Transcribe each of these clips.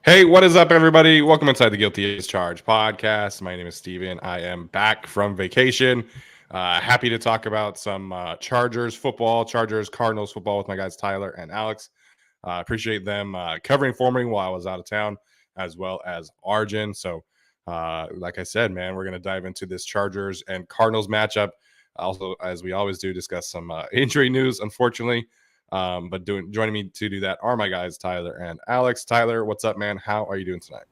Hey, what is up, everybody? Welcome inside the Guilty as Charged podcast. My name is Steven. I am back from vacation. Happy to talk about some Chargers football, Chargers Cardinals football with my guys Tyler and Alex. Appreciate them covering for me while I was out of town, as well as Arjun. So, like I said, man, we're going to dive into this Chargers and Cardinals matchup. Also, as we always do, discuss some injury news, unfortunately. But joining me to do that are my guys, Tyler and Alex. Tyler, what's up, man? How are you doing tonight?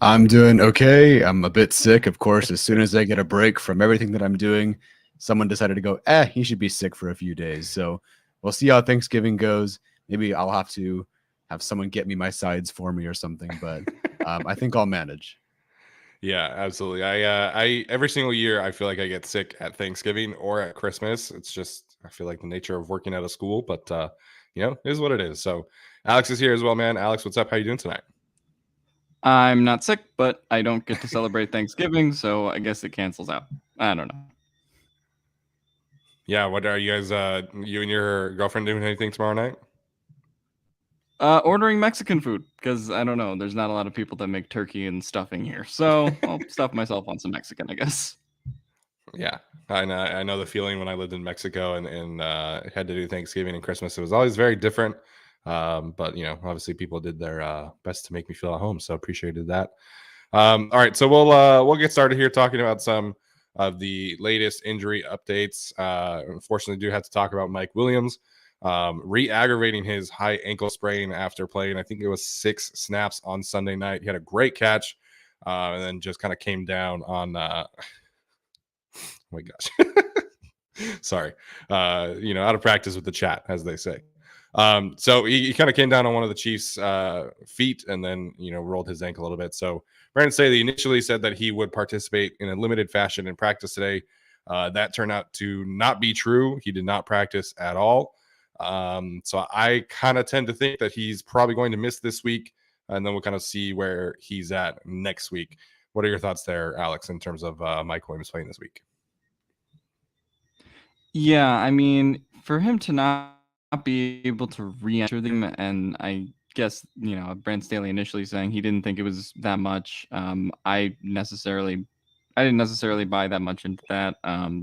I'm doing okay. I'm a bit sick, of course. As soon as I get a break from everything that I'm doing, someone decided to go, he should be sick for a few days. So we'll see how Thanksgiving goes. Maybe I'll have to have someone get me my sides for me or something, but I think I'll manage. Yeah, absolutely. I every single year I feel like I get sick at Thanksgiving or at Christmas. It's just I feel like the nature of working out of school, but it is what it is. So Alex is here as well, man. Alex, what's up? How you doing tonight? I'm not sick, but I don't get to celebrate Thanksgiving, so I guess it cancels out. I don't know. Yeah, what are you guys? You and your girlfriend doing anything tomorrow night? Ordering Mexican food because I don't know. There's not a lot of people that make turkey and stuffing here, so I'll stuff myself on some Mexican, I guess. Yeah, I know the feeling when I lived in Mexico and had to do Thanksgiving and Christmas. It was always very different. But obviously people did their best to make me feel at home, so appreciated that. All right, so we'll get started here talking about some of the latest injury updates. Unfortunately, do have to talk about Mike Williams re-aggravating his high ankle sprain after playing. I think it was 6 snaps on Sunday night. He had a great catch, and then just kind of came down on. Oh my gosh. Sorry. Out of practice with the chat, as they say. So he kind of came down on one of the Chiefs' feet and then, rolled his ankle a little bit. So Brandon Staley initially said that he would participate in a limited fashion in practice today. That turned out to not be true. He did not practice at all. So I kind of tend to think that he's probably going to miss this week, and then we'll kind of see where he's at next week. What are your thoughts there, Alex, in terms of Mike Williams playing this week? Yeah, I mean, for him to not be able to re-enter them, and I guess Brand Staley initially saying he didn't think it was that much. I didn't necessarily buy that much into that.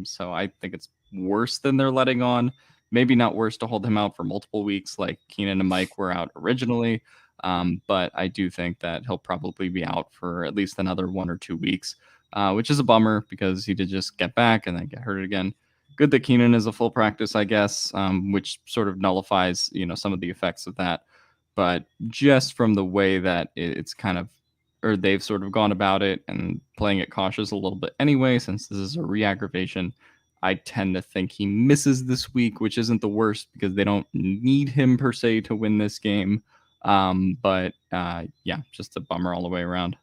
So I think it's worse than they're letting on. Maybe not worse to hold him out for multiple weeks like Keenan and Mike were out originally. But I do think that he'll probably be out for at least another 1 or 2 weeks, which is a bummer because he did just get back and then get hurt again. Good that Keenan is a full practice, I guess, which sort of nullifies, some of the effects of that. But just from the way that it's kind of, or they've sort of gone about it and playing it cautious a little bit anyway, since this is a re-aggravation, I tend to think he misses this week, which isn't the worst because they don't need him per se to win this game. But just a bummer all the way around.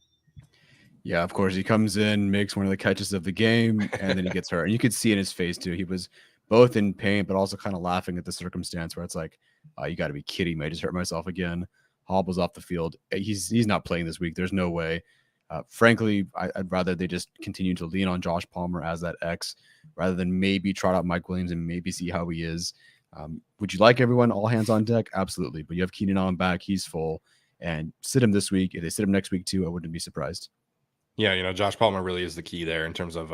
Yeah, of course, he comes in, makes one of the catches of the game, and then he gets hurt. And you could see in his face, too. He was both in pain, but also kind of laughing at the circumstance where it's like, you got to be kidding me. I just hurt myself again. Hobbles off the field. He's not playing this week. There's no way. Frankly, I'd rather they just continue to lean on Josh Palmer as that X rather than maybe trot out Mike Williams and maybe see how he is. Would you like everyone all hands on deck? Absolutely. But you have Keenan on back. He's full. And sit him this week. If they sit him next week, too, I wouldn't be surprised. Yeah, Josh Palmer really is the key there in terms of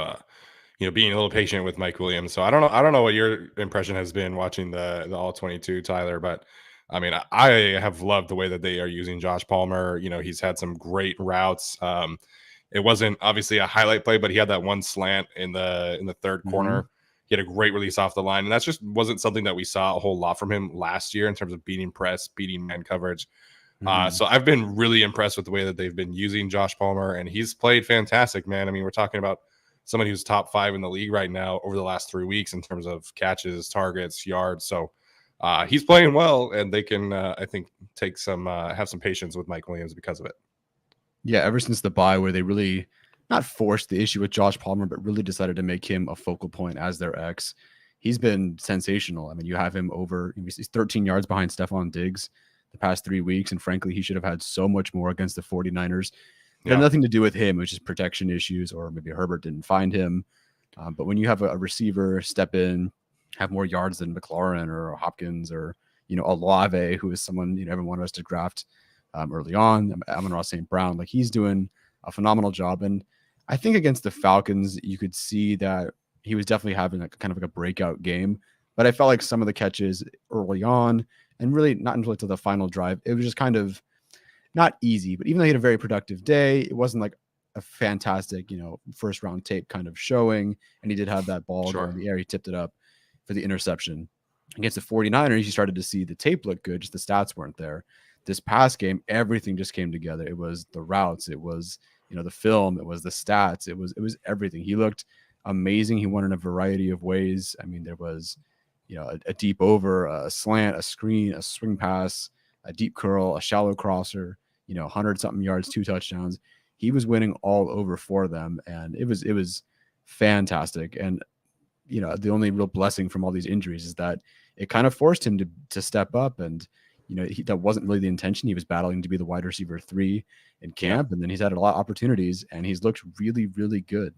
being a little patient with Mike Williams. So I don't know what your impression has been watching the all 22, Tyler, but I mean, I have loved the way that they are using Josh Palmer. He's had some great routes. It wasn't obviously a highlight play, but he had that one slant in the third corner. He had a great release off the line, and that's just wasn't something that we saw a whole lot from him last year in terms of beating press, beating man coverage. So I've been really impressed with the way that they've been using Josh Palmer, and he's played fantastic, man. I mean, we're talking about somebody who's top 5 in the league right now over the last 3 weeks in terms of catches, targets, yards. So he's playing well, and they can, I think, take some have some patience with Mike Williams because of it. Yeah, ever since the bye where they really not forced the issue with Josh Palmer, but really decided to make him a focal point as their X, he's been sensational. I mean, you have him he's 13 yards behind Stephon Diggs the past 3 weeks, and frankly, he should have had so much more against the 49ers. It had nothing to do with him. It was just protection issues, or maybe Herbert didn't find him. But when you have a receiver step in, have more yards than McLaurin or Hopkins or, Olave, who is someone, everyone wants to draft early on. Amon-Ra St. Brown, like he's doing a phenomenal job. And I think against the Falcons, you could see that he was definitely having like kind of like a breakout game. But I felt like some of the catches early on, and really not until the final drive, it was just kind of not easy. But even though he had a very productive day, it wasn't like a fantastic, first round tape kind of showing. And he did have that ball go in the air. He tipped it up for the interception. Against the 49ers, you started to see the tape look good, just the stats weren't there. This past game, everything just came together. It was the routes, it was the film, it was the stats, it was everything. He looked amazing. He won in a variety of ways. I mean, there was a deep over, a slant, a screen, a swing pass, a deep curl, a shallow crosser, 100-something yards, 2 touchdowns. He was winning all over for them, and it was fantastic. And the only real blessing from all these injuries is that it kind of forced him to step up. And that wasn't really the intention. He was battling to be the wide receiver 3 in camp, and then he's had a lot of opportunities, and he's looked really, really good.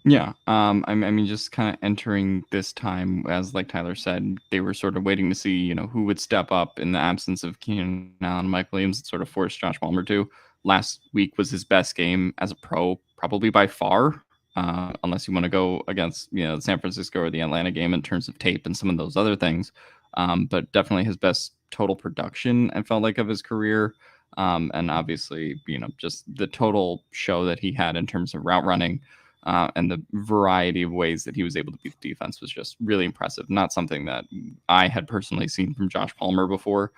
Yeah. I mean, just kind of entering this time, as like Tyler said, they were sort of waiting to see, who would step up in the absence of Keenan Allen, Mike Williams, and sort of forced Josh Palmer to. Last week was his best game as a pro, probably by far, unless you want to go against, the San Francisco or the Atlanta game in terms of tape and some of those other things. But definitely his best total production, I felt like, of his career. And obviously, just the total show that he had in terms of route running. And the variety of ways that he was able to beat the defense was just really impressive. Not something that I had personally seen from Josh Palmer before.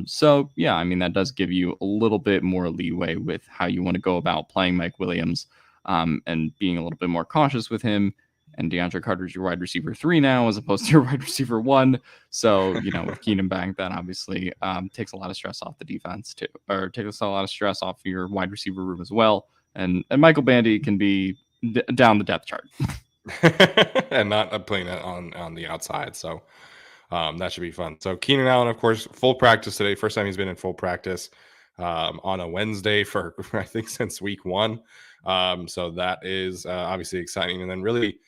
So, yeah, I mean, that does give you a little bit more leeway with how you want to go about playing Mike Williams, and being a little bit more cautious with him. And DeAndre Carter's your wide receiver 3 now, as opposed to your wide receiver 1. So, with Keenan back, that obviously takes a lot of stress off the defense too, or takes a lot of stress off your wide receiver room as well. And Michael Bandy can be down the depth chart and not playing it on the outside. So that should be fun. So Keenan Allen, of course, full practice today. First time he's been in full practice on a Wednesday for, I think, since week 1. So that is obviously exciting. And then really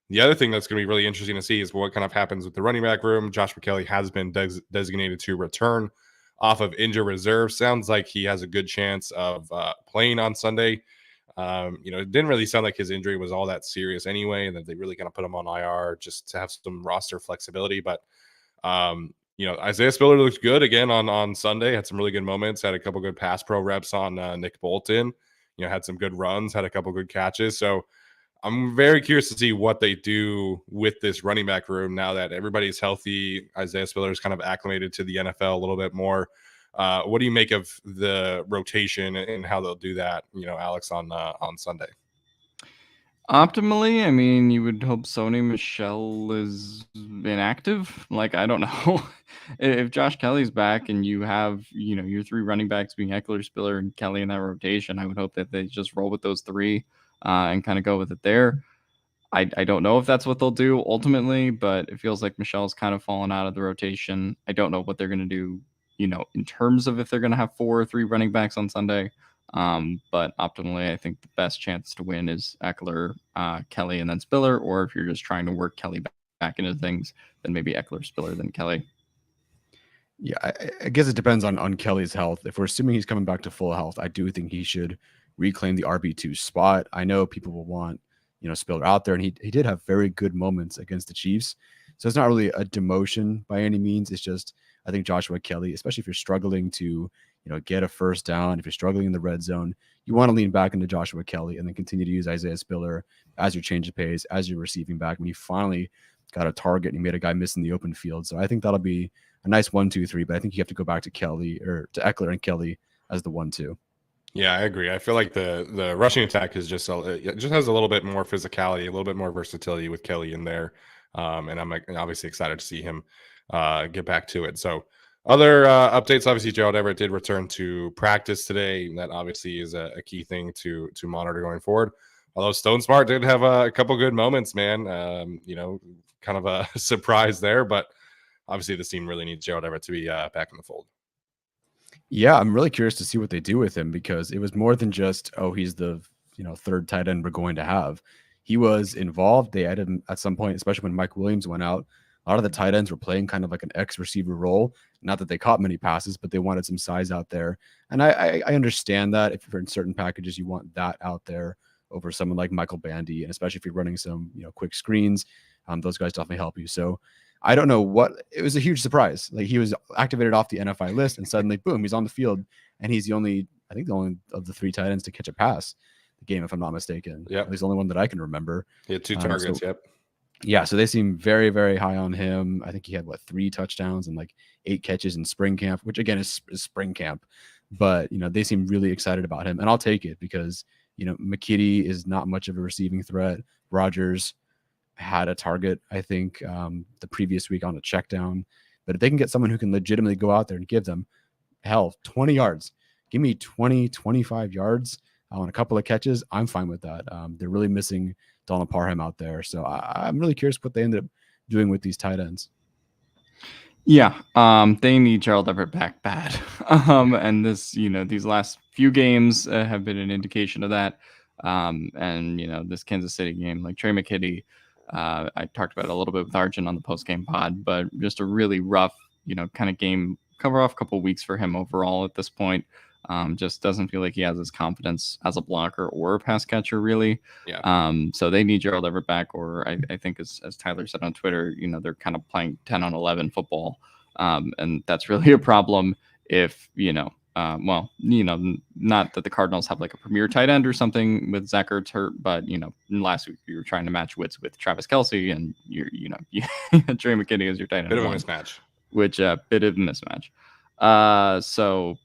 the other thing that's going to be really interesting to see is what kind of happens with the running back room. Joshua Kelly has been designated to return off of injured reserve. Sounds like he has a good chance of playing on Sunday. It didn't really sound like his injury was all that serious anyway, and that they really kind of put him on IR just to have some roster flexibility. But Isaiah Spiller looked good again on Sunday. Had some really good moments. Had a couple good pass pro reps on Nick Bolton. Had some good runs. Had a couple good catches. So I'm very curious to see what they do with this running back room now that everybody's healthy. Isaiah Spiller is kind of acclimated to the NFL a little bit more. What do you make of the rotation and how they'll do that, Alex, on Sunday? Optimally, I mean, you would hope Sony Michel is inactive. Like, I don't know. If Josh Kelly's back and you have, your 3 running backs being Eckler, Spiller, and Kelly in that rotation, I would hope that they just roll with those 3 and kind of go with it there. I don't know if that's what they'll do ultimately, but it feels like Michel's kind of fallen out of the rotation. I don't know what they're going to do, in terms of if they're going to have 4 or 3 running backs on Sunday. But optimally, I think the best chance to win is Eckler, Kelly, and then Spiller. Or if you're just trying to work Kelly back into things, then maybe Eckler, Spiller, then Kelly. Yeah, I guess it depends on Kelly's health. If we're assuming he's coming back to full health, I do think he should reclaim the RB2 spot. I know people will want, Spiller out there, and he did have very good moments against the Chiefs. So it's not really a demotion by any means. It's just, I think Joshua Kelly, especially if you're struggling to, get a first down, if you're struggling in the red zone, you want to lean back into Joshua Kelly and then continue to use Isaiah Spiller as your change of pace, as your receiving back when you finally got a target and you made a guy miss in the open field. So I think that'll be a nice 1-2-3, but I think you have to go back to Kelly or to Eckler and Kelly as the 1-2. Yeah, I agree. I feel like the rushing attack is just it just has a little bit more physicality, a little bit more versatility with Kelly in there. And I'm obviously excited to see him get back to it. So other updates, obviously Gerald Everett did return to practice today. That obviously is a key thing to monitor going forward. Although Stone Smart did have a couple good moments, man. Kind of a surprise there, but obviously this team really needs Gerald Everett to be back in the fold. Yeah, I'm really curious to see what they do with him, because it was more than just, he's the 3rd tight end we're going to have. He was involved. They added him at some point, especially when Mike Williams went out. a lot of the tight ends were playing kind of like an X receiver role. Not that they caught many passes, but they wanted some size out there. And I understand that if you're in certain packages, you want that out there over someone like Michael Bandy, and especially if you're running some, quick screens, those guys definitely help you. So I don't know it was a huge surprise. Like he was activated off the NFI list and suddenly boom, he's on the field and he's the only of the 3 tight ends to catch a pass the game, if I'm not mistaken. Yeah. At least the only one that I can remember. He had 2 targets. So, yep. Yeah. So they seem very, very high on him. I think he had 3 touchdowns and like 8 catches in spring camp, which again is spring camp, but they seem really excited about him, and I'll take it because, McKitty is not much of a receiving threat. Rodgers had a target, I think, the previous week on a check down. But if they can get someone who can legitimately go out there and give them, 20 yards, give me 20, 25 yards on a couple of catches, I'm fine with that. They're really missing Donald Parham out there. So I'm really curious what they ended up doing with these tight ends. Yeah, they need Gerald Everett back bad. And this, these last few games have been an indication of that. And, this Kansas City game, like Trey McKitty, I talked about it a little bit with Arjun on the post-game pod, but just a really rough, kind of game, cover off a couple of weeks for him overall at this point. Just doesn't feel like he has his confidence as a blocker or a pass catcher, really. Yeah. So they need Gerald Everett back, or I think as Tyler said on Twitter, they're kind of playing 10 on 11 football. And that's really a problem if, not that the Cardinals have like a premier tight end or something with Zach Ertz hurt, but, last week you were trying to match wits with Travis Kelce and Trey McKinney is your tight end. Bit of a mismatch. Bit of a mismatch. So,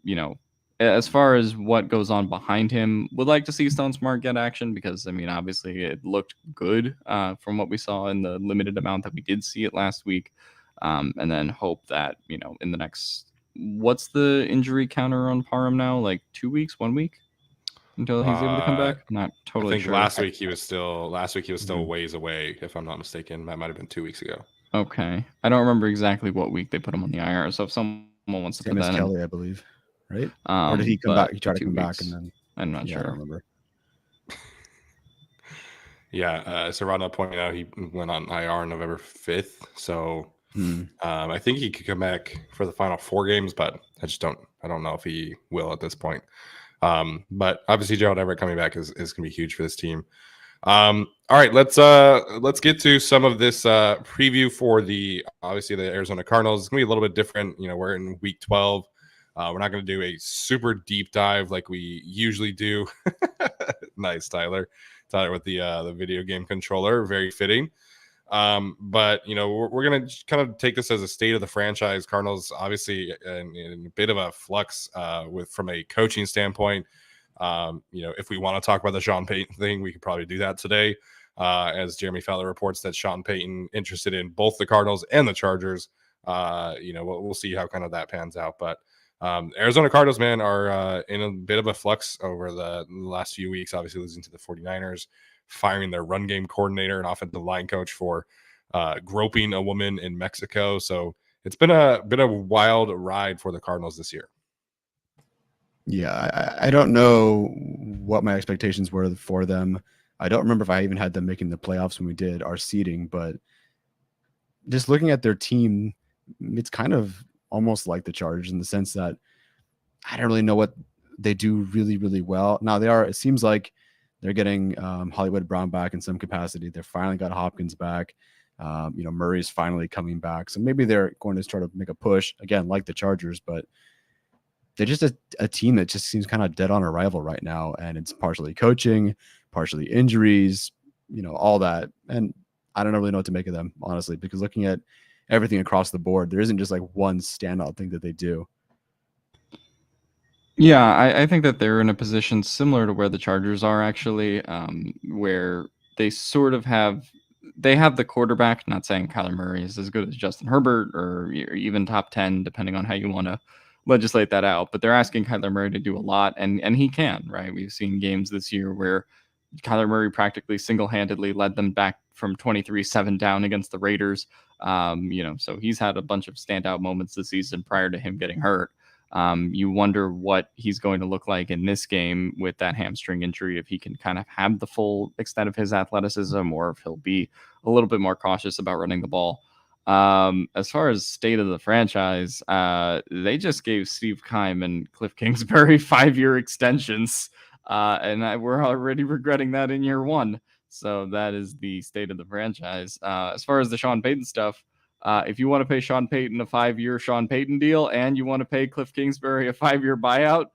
as far as what goes on behind him, would like to see Stone Smart get action because, obviously it looked good from what we saw in the limited amount that we did see it last week. And then hope that, in the next, what's the injury counter on Parham now? Like 2 weeks, 1 week until he's able to come back? I'm not totally sure. Last week he was still ways away, if I'm not mistaken. That might have been 2 weeks ago. Okay. I don't remember exactly what week they put him on the IR. So if someone wants to put that Kelly, I believe. Right? Or did he come back? He tried to come back and then I'm not sure. I don't remember. Yeah, Serrano pointed out he went on IR on November 5th. So I think he could come back for the final 4 games, but I don't know if he will at this point. But obviously Gerald Everett coming back is going to be huge for this team. All right, let's get to some of this preview for the Arizona Cardinals. It's going to be a little bit different. We're in week 12. We're not going to do a super deep dive like we usually do. Nice, Tyler with the video game controller, very fitting. But we're going to kind of take this as a state of the franchise. Cardinals obviously in a bit of a flux from a coaching standpoint. If we want to talk about the Sean Payton thing, we could probably do that today. As Jeremy Fowler reports that Sean Payton interested in both the Cardinals and the Chargers. We'll see how kind of that pans out, but Arizona Cardinals, man, are in a bit of a flux over the last few weeks, obviously losing to the 49ers, firing their run game coordinator and offensive line coach for groping a woman in Mexico. So it's been a wild ride for the Cardinals this year. Yeah, I don't know what my expectations were for them. I don't remember if I even had them making the playoffs when we did our seeding, but just looking at their team, it's kind of almost like the Chargers in the sense that I don't really know what they do really, really well. Now it seems like they're getting Hollywood Brown back in some capacity. They finally got Hopkins back. Murray's finally coming back. So maybe they're going to try to make a push again, like the Chargers, but they're just a team that just seems kind of dead on arrival right now. And it's partially coaching, partially injuries, all that. And I don't really know what to make of them, honestly, because looking at everything across the board, there isn't just like one standout thing that they do. Yeah, I think that they're in a position similar to where the Chargers are actually, where they sort of have the quarterback, not saying Kyler Murray is as good as Justin Herbert or even top 10, depending on how you want to legislate that out, but they're asking Kyler Murray to do a lot, and he can, right? We've seen games this year where Kyler Murray practically single-handedly led them back from 23-7 down against the Raiders. So he's had a bunch of standout moments this season prior to him getting hurt. You wonder what he's going to look like in this game with that hamstring injury, if he can kind of have the full extent of his athleticism or if he'll be a little bit more cautious about running the ball. As far as state of the franchise, they just gave Steve Keim and Cliff Kingsbury 5-year extensions, and we're already regretting that in year one. So that is the state of the franchise. As far as the Sean Payton stuff, if you want to pay Sean Payton a 5-year Sean Payton deal and you want to pay Cliff Kingsbury a 5-year buyout,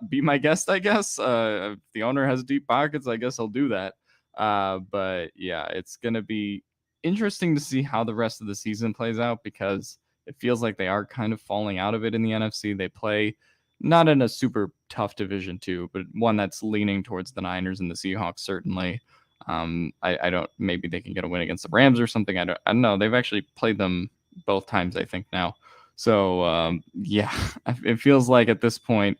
be my guest, I guess. If the owner has deep pockets, I guess I'll do that. But yeah, it's going to be interesting to see how the rest of the season plays out because it feels like they are kind of falling out of it in the NFC. They play not in a super tough division too, but one that's leaning towards the Niners and the Seahawks certainly. I don't. Maybe they can get a win against the Rams or something. I don't know. They've actually played them both times, I think now. So yeah, it feels like at this point,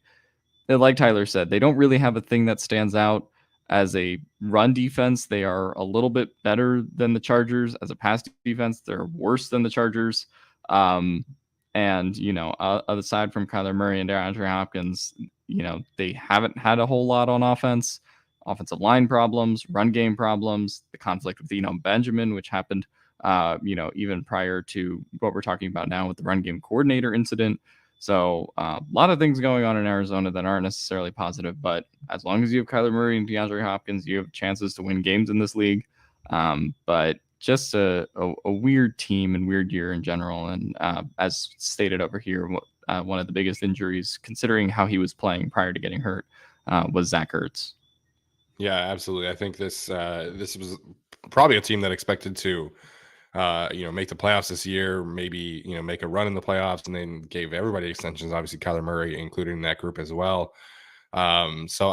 like Tyler said, they don't really have a thing that stands out. As a run defense, they are a little bit better than the Chargers. As a pass defense, they're worse than the Chargers. And, aside from Kyler Murray and DeAndre Hopkins, they haven't had a whole lot on offense. Offensive line problems, run game problems, the conflict with Benjamin, which happened, even prior to what we're talking about now with the run game coordinator incident. So a lot of things going on in Arizona that aren't necessarily positive, but as long as you have Kyler Murray and DeAndre Hopkins, you have chances to win games in this league. But just a weird team and weird year in general. And as stated over here, one of the biggest injuries, considering how he was playing prior to getting hurt, was Zach Ertz. Yeah, absolutely. I think this was probably a team that expected to make the playoffs this year, maybe, make a run in the playoffs, and then gave everybody extensions, obviously Kyler Murray, including that group as well. So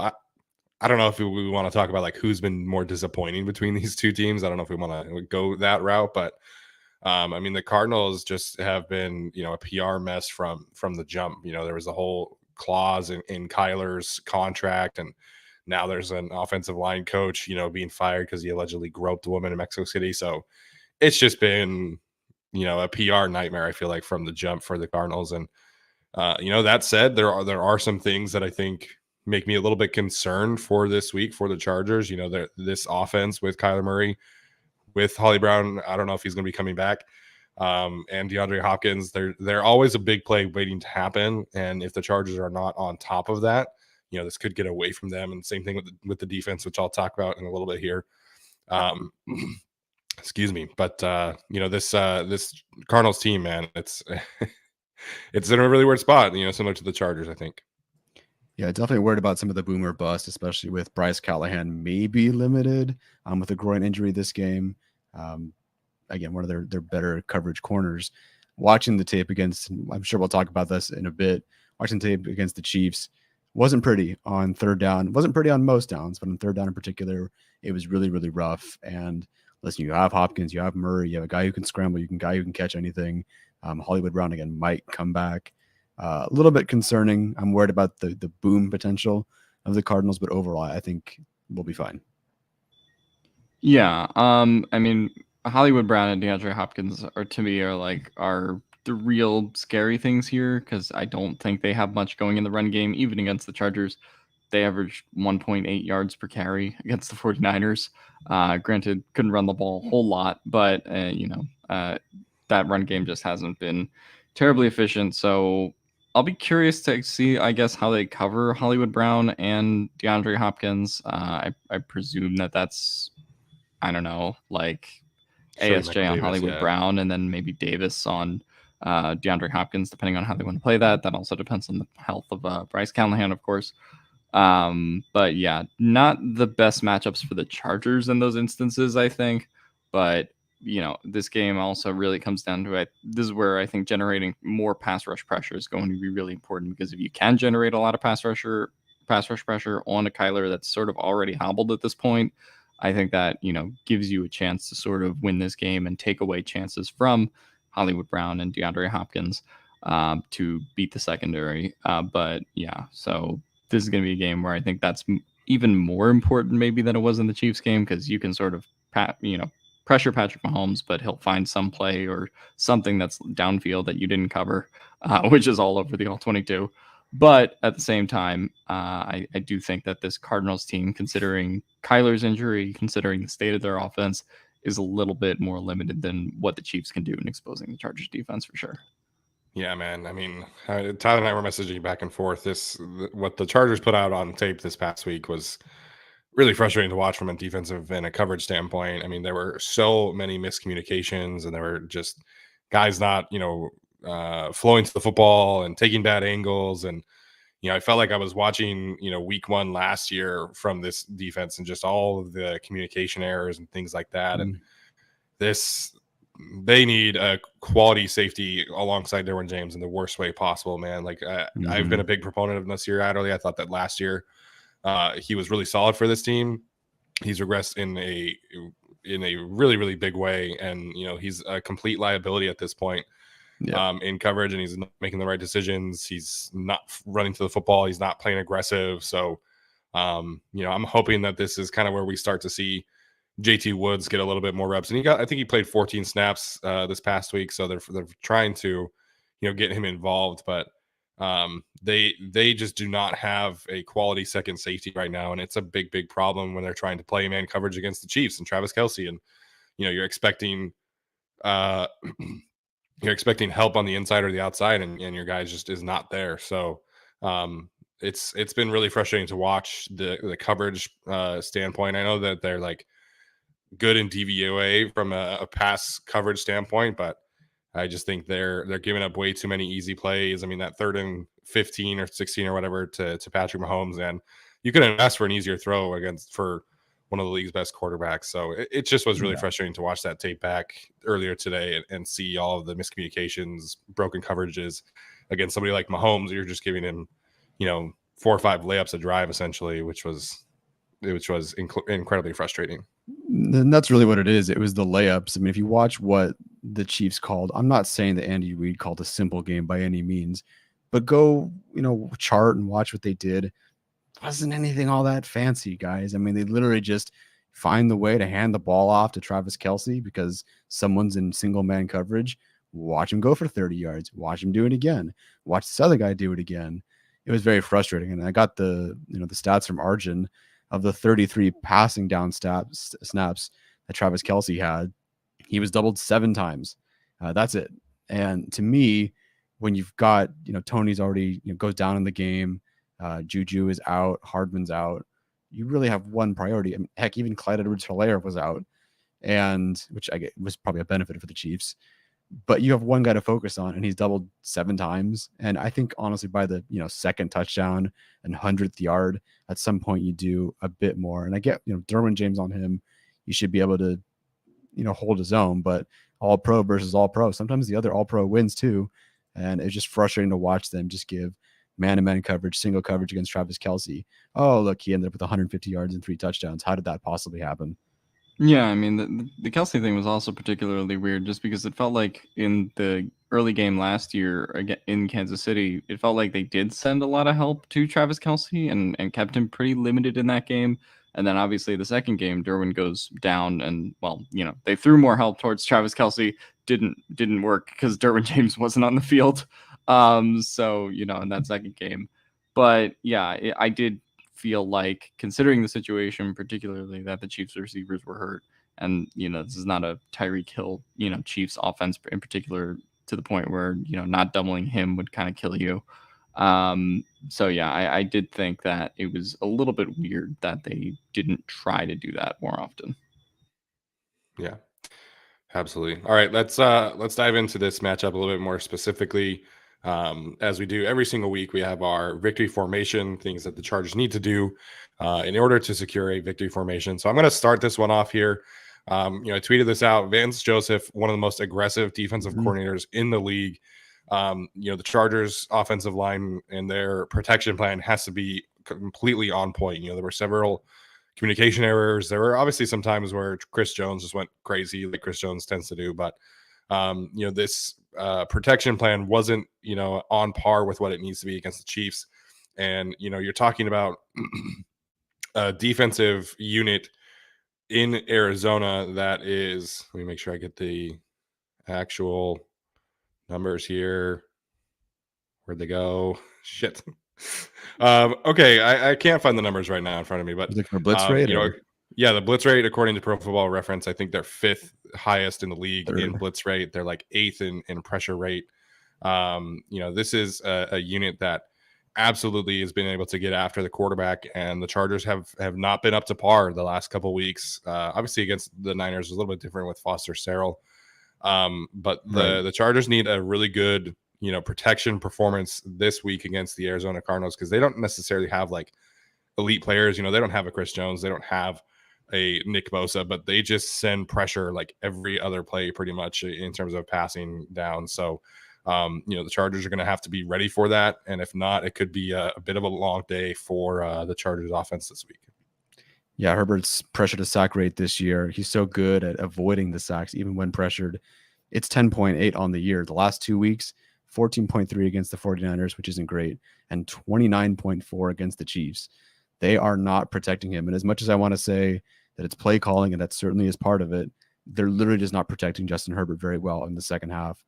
I don't know if we want to talk about like who's been more disappointing between these two teams. I don't know if we want to go that route, but the Cardinals just have been, a PR mess from the jump. There was a whole clause in Kyler's contract, and now there's an offensive line coach, being fired because he allegedly groped a woman in Mexico City. So it's just been, a PR nightmare, I feel like, from the jump for the Cardinals. And, that said, there are some things that I think make me a little bit concerned for this week for the Chargers. This offense with Kyler Murray, with Holly Brown, I don't know if he's going to be coming back, and DeAndre Hopkins, they're always a big play waiting to happen. And if the Chargers are not on top of that, this could get away from them. And same thing with the defense, which I'll talk about in a little bit here. Excuse me, but this Cardinals team, man, it's it's in a really weird spot, similar to the Chargers, I think. Yeah, definitely worried about some of the boomer bust, especially with Bryce Callahan maybe limited with a groin injury this game. Again, one of their better coverage corners. Watching the tape against, I'm sure we'll talk about this in a bit. Watching tape against the Chiefs wasn't pretty on third down. Wasn't pretty on most downs, but on third down in particular, it was really, really rough. And listen, you have Hopkins, you have Murray, you have a guy who can scramble, guy who can catch anything. Hollywood Brown again might come back. A little bit concerning. I'm worried about the boom potential of the Cardinals, but overall, I think we'll be fine. Yeah, Hollywood Brown and DeAndre Hopkins are the real scary things here because I don't think they have much going in the run game, even against the Chargers. They averaged 1.8 yards per carry against the 49ers. Granted, couldn't run the ball a whole lot, but that run game just hasn't been terribly efficient. So I'll be curious to see, I guess, how they cover Hollywood Brown and DeAndre Hopkins. I presume that's, I don't know, like ASJ on Hollywood Brown and then maybe Davis on DeAndre Hopkins, depending on how they want to play that. That also depends on the health of Bryce Callahan, of course. But yeah, not the best matchups for the Chargers in those instances, I think. But this game also really comes down to it. This is where I think generating more pass rush pressure is going to be really important, because if you can generate a lot of pass rush pressure on a Kyler that's sort of already hobbled at this point, I think that, gives you a chance to sort of win this game and take away chances from Hollywood Brown and DeAndre Hopkins to beat the secondary. But yeah, so this is going to be a game where I think that's even more important maybe than it was in the Chiefs game, because you can sort of, pressure Patrick Mahomes, but he'll find some play or something that's downfield that you didn't cover, which is all over the All-22. But at the same time, I do think that this Cardinals team, considering Kyler's injury, considering the state of their offense, is a little bit more limited than what the Chiefs can do in exposing the Chargers defense for sure. Yeah, man. I mean, Tyler and I were messaging back and forth. What the Chargers put out on tape this past week was really frustrating to watch from a defensive and a coverage standpoint. I mean, there were so many miscommunications, and there were just guys not, flowing to the football and taking bad angles. And, I felt like I was watching, week 1 last year from this defense and just all of the communication errors and things like that. And they need a quality safety alongside Derwin James in the worst way possible, man. Like I've been a big proponent of Nasir Adderley. I thought that last year he was really solid for this team. He's regressed in a really, really big way. And, he's a complete liability at this point in coverage, and he's not making the right decisions. He's not running to the football. He's not playing aggressive. So, I'm hoping that this is kind of where we start to see JT Woods get a little bit more reps. And I think he played 14 snaps this past week. So they're trying to, get him involved, but they just do not have a quality second safety right now. And it's a big, big problem when they're trying to play man coverage against the Chiefs and Travis Kelce. And, you're expecting help on the inside or the outside, and your guy just is not there. So it's been really frustrating to watch the coverage standpoint. I know that they're like good in DVOA from a pass coverage standpoint, but I just think they're giving up way too many easy plays. I mean, that 3rd and 15 or 16 or whatever to Patrick Mahomes, and you could invest for an easier throw for one of the league's best quarterbacks. So it just was really frustrating to watch that tape back earlier today and see all of the miscommunications, broken coverages against somebody like Mahomes. You're just giving him, 4 or 5 layups a drive essentially, which was incredibly frustrating. And that's really what it is. It was the layups. I mean, if you watch what the Chiefs called, I'm not saying that Andy Reid called a simple game by any means, but go, chart and watch what they did. It wasn't anything all that fancy, guys. I mean, they literally just find the way to hand the ball off to Travis Kelce because someone's in single man coverage. Watch him go for 30 yards. Watch him do it again. Watch this other guy do it again. It was very frustrating. And I got the stats from Arjun. Of the 33 passing down snaps that Travis Kelce had, he was doubled 7 times. That's it. And to me, when you've got, Tony's already goes down in the game, Juju is out, Hardman's out, you really have one priority. I mean, heck, even Clyde Edwards-Helaire was out, and which I get was probably a benefit for the Chiefs. But you have one guy to focus on, and he's doubled 7 times. And I think honestly, by the second touchdown and 100th yard, at some point you do a bit more. And I get Derwin James on him, you should be able to hold his own. But all pro versus all pro, sometimes the other all pro wins too. And it's just frustrating to watch them just give man-to-man coverage, single coverage against Travis Kelce. Oh, look, he ended up with 150 yards and 3 touchdowns. How did that possibly happen? Yeah, I mean, the Kelce thing was also particularly weird just because it felt like in the early game last year again in Kansas City, it felt like they did send a lot of help to Travis Kelce and kept him pretty limited in that game. And then obviously the second game, Derwin goes down and, well, they threw more help towards Travis Kelce. Didn't work because Derwin James wasn't on the field. So, in that second game. But yeah, I did feel like, considering the situation, particularly that the Chiefs receivers were hurt, and this is not a Tyreek Hill, Chiefs offense in particular, to the point where not doubling him would kind of kill you. So yeah, I did think that it was a little bit weird that they didn't try to do that more often. Yeah, absolutely. All right, let's dive into this matchup a little bit more specifically. As we do every single week, we have our victory formation, things that the Chargers need to do in order to secure a victory formation. So I'm going to start this one off here. I tweeted this out. Vance Joseph, one of the most aggressive defensive coordinators in the league. The Chargers offensive line and their protection plan has to be completely on point. There were several communication errors. There were obviously some times where Chris Jones just went crazy, like Chris Jones tends to do, but this protection plan wasn't on par with what it needs to be against the Chiefs. And you're talking about a defensive unit in Arizona that is, let me make sure I get the actual numbers here. Where'd they go? Shit. Okay, I can't find the numbers right now in front of me, but looking for blitz rate, Yeah, the blitz rate, according to Pro Football Reference, I think they're 5th highest in the league in Third. blitz rate. They're like 8th in pressure rate. This is a unit that absolutely has been able to get after the quarterback, and the Chargers have not been up to par the last couple weeks. Obviously, against the Niners is a little bit different with Foster Sarell, but the Chargers need a really good protection performance this week against the Arizona Cardinals, because they don't necessarily have like elite players. They don't have a Chris Jones, they don't have a Nick Bosa, but they just send pressure like every other play pretty much in terms of passing down. So the Chargers are going to have to be ready for that, and if not, it could be a bit of a long day for the Chargers offense this week. Yeah, Herbert's pressure to sack rate this year, he's so good at avoiding the sacks even when pressured. It's 10.8 on the year. The last 2 weeks, 14.3 against the 49ers, which isn't great, and 29.4 against the Chiefs. They are not protecting him. And as much as I want to say that it's play calling, and that certainly is part of it, they're literally just not protecting Justin Herbert very well in the second half.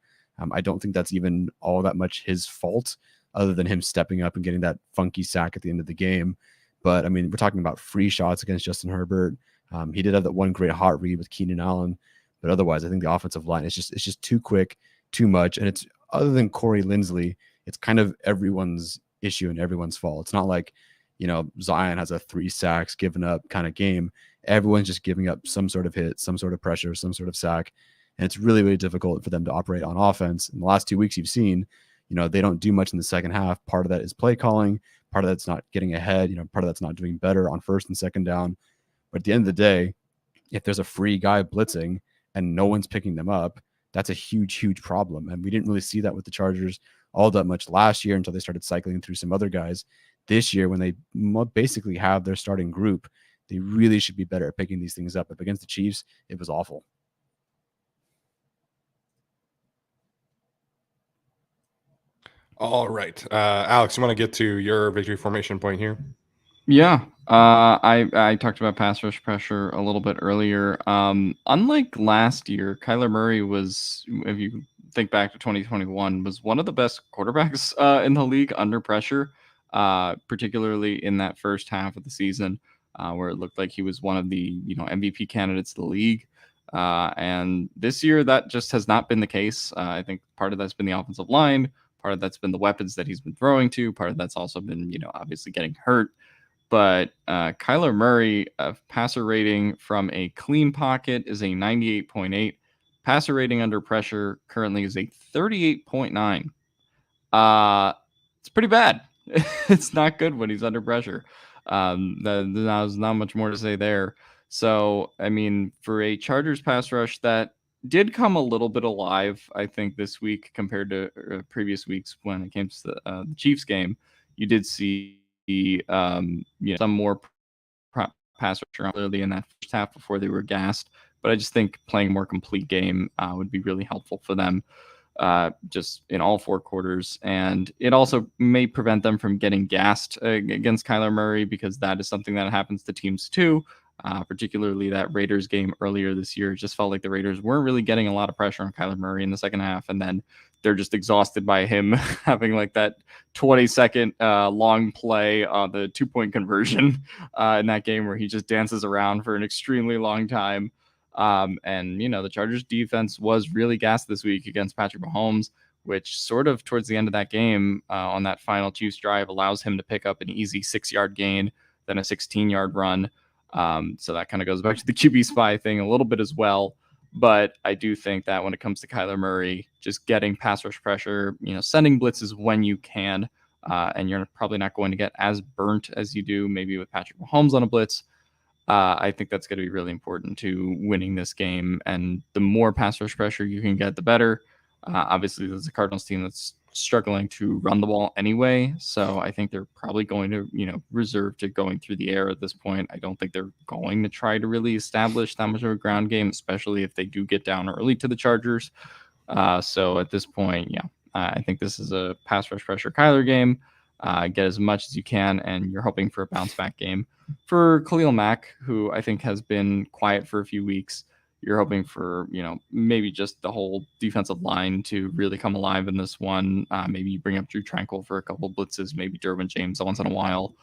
I don't think that's even all that much his fault, other than him stepping up and getting that funky sack at the end of the game. But I mean, we're talking about free shots against Justin Herbert. He did have that one great hot read with Keenan Allen, but otherwise, I think the offensive line is just too quick, too much, and it's, other than Corey Linsley, it's kind of everyone's issue and everyone's fault. It's not like Zion has a 3 sacks given up kind of game. Everyone's just giving up some sort of hit, some sort of pressure, some sort of sack, and it's really, really difficult for them to operate on offense. In the last 2 weeks, you've seen, they don't do much in the second half. Part of that is play calling. Part of that's not getting ahead. Part of that's not doing better on first and second down. But at the end of the day, if there's a free guy blitzing and no one's picking them up, that's a huge, huge problem. And we didn't really see that with the Chargers all that much last year until they started cycling through some other guys. This year, when they basically have their starting group, they really should be better at picking these things up. But against the Chiefs, it was awful. All right. Alex, you want to get to your victory formation point here? Yeah. I talked about pass rush pressure a little bit earlier. Unlike last year, Kyler Murray was, if you think back to 2021, was one of the best quarterbacks in the league under pressure, particularly in that first half of the season, where it looked like he was one of the MVP candidates of the league. And this year, that just has not been the case. I think part of that's been the offensive line. Part of that's been the weapons that he's been throwing to. Part of that's also been, obviously getting hurt. But Kyler Murray, passer rating from a clean pocket is a 98.8. Passer rating under pressure currently is a 38.9. It's pretty bad. It's not good when he's under pressure. There's not much more to say there. So, I mean, for a Chargers pass rush that did come a little bit alive, I think, this week compared to previous weeks when it came to the Chiefs game, you did see some more pass rusher early in that first half before they were gassed. But I just think playing a more complete game would be really helpful for them, just in all 4 quarters. And it also may prevent them from getting gassed against Kyler Murray, because that is something that happens to teams too. Particularly that Raiders game earlier this year. It just felt like the Raiders weren't really getting a lot of pressure on Kyler Murray in the second half, and then they're just exhausted by him having like that 20-second long play on the 2-point conversion in that game where he just dances around for an extremely long time. And the Chargers defense was really gassed this week against Patrick Mahomes, which sort of towards the end of that game on that final Chiefs drive allows him to pick up an easy 6-yard gain, then a 16-yard run. So that kind of goes back to the QB spy thing a little bit as well. But I do think that when it comes to Kyler Murray, just getting pass rush pressure, sending blitzes when you can, and you're probably not going to get as burnt as you do maybe with Patrick Mahomes on a blitz. I think that's going to be really important to winning this game. And the more pass rush pressure you can get, the better. Obviously, there's a Cardinals team that's struggling to run the ball anyway. So I think they're probably going to, reserve to going through the air at this point. I don't think they're going to try to really establish that much of a ground game, especially if they do get down early to the Chargers. So at this point, I think this is a pass rush pressure Kyler game. Get as much as you can, and you're hoping for a bounce back game. For Khalil Mack, who I think has been quiet for a few weeks, you're hoping for, maybe just the whole defensive line to really come alive in this one. Maybe you bring up Drew Tranquil for a couple of blitzes, maybe Derwin James once in a while.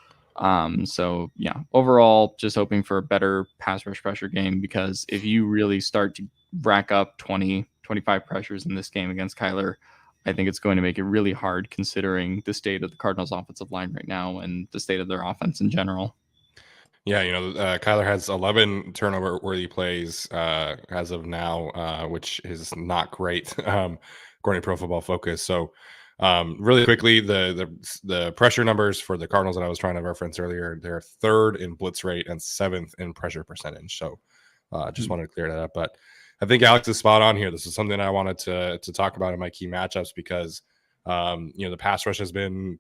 So yeah, overall, just hoping for a better pass rush pressure game, because if you really start to rack up 20, 25 pressures in this game against Kyler, I think it's going to make it really hard considering the state of the Cardinals offensive line right now and the state of their offense in general. Yeah, Kyler has 11 turnover worthy plays as of now, which is not great, according to Pro Football Focus. So, really quickly, the pressure numbers for the Cardinals that I was trying to reference earlier, they're third in blitz rate and seventh in pressure percentage. So, just wanted to clear that up. But I think Alex is spot on here. This is something I wanted to talk about in my key matchups because, the pass rush has been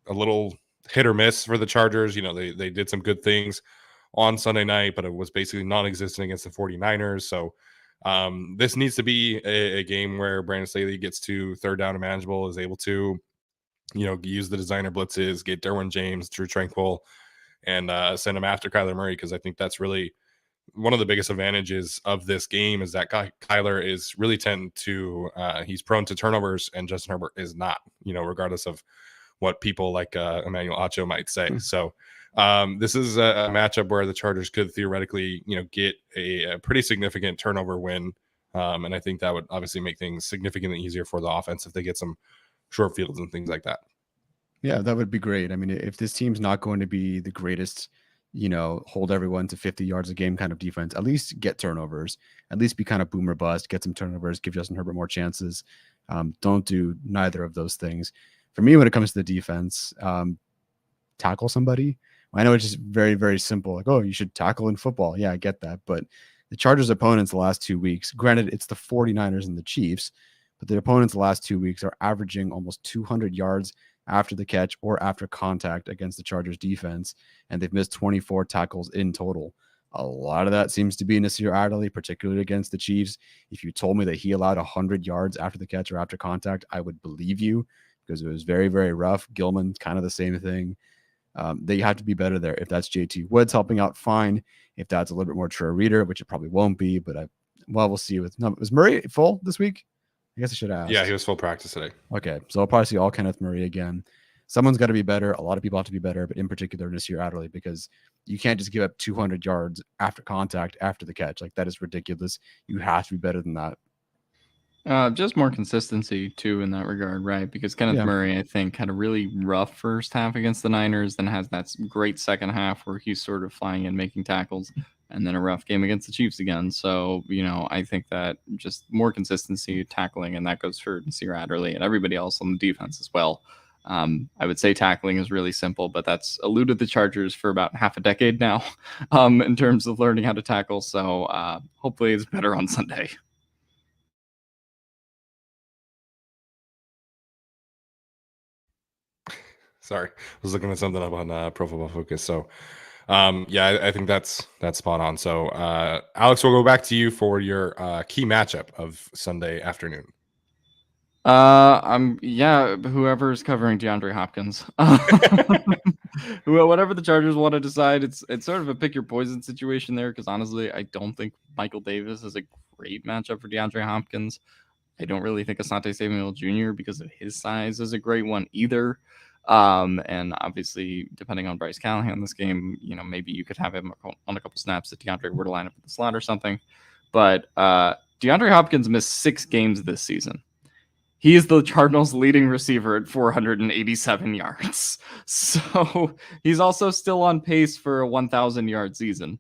a little hit or miss for the Chargers. They did some good things on Sunday night, but it was basically non-existent against the 49ers. So this needs to be a game where Brandon Staley gets to third down and manageable, is able to, use the designer blitzes, get Derwin James, Drew Tranquil, and send him after Kyler Murray, because I think that's really one of the biggest advantages of this game is that Kyler is really he's prone to turnovers, and Justin Herbert is not, regardless of what people like Emmanuel Acho might say. So this is a matchup where the Chargers could theoretically, get a pretty significant turnover win. And I think that would obviously make things significantly easier for the offense if they get some short fields and things like that. Yeah, that would be great. I mean, if this team's not going to be the greatest, hold everyone to 50 yards a game kind of defense, at least get turnovers, at least be kind of boom or bust, get some turnovers, give Justin Herbert more chances. Don't do neither of those things. For me, when it comes to the defense, tackle somebody. I know it's just very, very simple. Like, oh, you should tackle in football. Yeah, I get that. But the Chargers' opponents the last 2 weeks, granted, it's the 49ers and the Chiefs, but the opponents the last 2 weeks are averaging almost 200 yards after the catch or after contact against the Chargers defense. And they've missed 24 tackles in total. A lot of that seems to be Nasir Adderley, particularly against the Chiefs. If you told me that he allowed 100 yards after the catch or after contact, I would believe you, because it was very, very rough. Gilman, kind of the same thing. They have to be better there. If that's JT Woods helping out, fine. If that's a little bit more true reader, which it probably won't be, but we'll see. Was Murray full this week? I guess I should ask. Yeah, he was full practice today. Okay, so I'll probably see all Kenneth Murray again. Someone's got to be better. A lot of people have to be better, but in particular, Nasir Adderley, because you can't just give up 200 yards after contact after the catch. Like, that is ridiculous. You have to be better than that. Just more consistency too in that regard, right? Because Kenneth Murray, I think, had a really rough first half against the Niners, then has that great second half where he's sort of flying in, making tackles, and then a rough game against the Chiefs again. So, I think that just more consistency tackling, and that goes for Nasir Adderley and everybody else on the defense as well. I would say tackling is really simple, but that's eluded the Chargers for about half a decade now in terms of learning how to tackle. So hopefully it's better on Sunday. Sorry, I was looking at something up on Pro Football Focus. So, I think that's spot on. So, Alex, we'll go back to you for your key matchup of Sunday afternoon. Whoever's covering DeAndre Hopkins, whatever the Chargers want to decide, it's sort of a pick your poison situation there. Because honestly, I don't think Michael Davis is a great matchup for DeAndre Hopkins. I don't really think Asante Samuel Jr. because of his size is a great one either. And obviously, depending on Bryce Callahan this game, maybe you could have him on a couple snaps if DeAndre were to line up in the slot or something. But DeAndre Hopkins missed 6 games this season. He is the Cardinals' leading receiver at 487 yards. So he's also still on pace for a 1,000-yard season.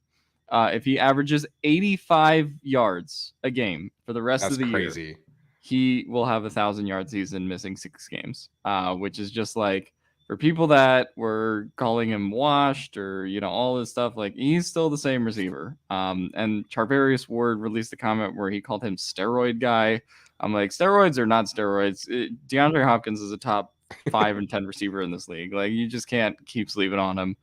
If he averages 85 yards a game for the rest of the year, he will have a 1,000-yard season missing 6 games, which is just like, for people that were calling him washed or, all this stuff, like, he's still the same receiver. And Charvarius Ward released a comment where he called him steroid guy. I'm like, steroids or not steroids, DeAndre Hopkins is a top 5 and 10 receiver in this league. Like, you just can't keep sleeping on him.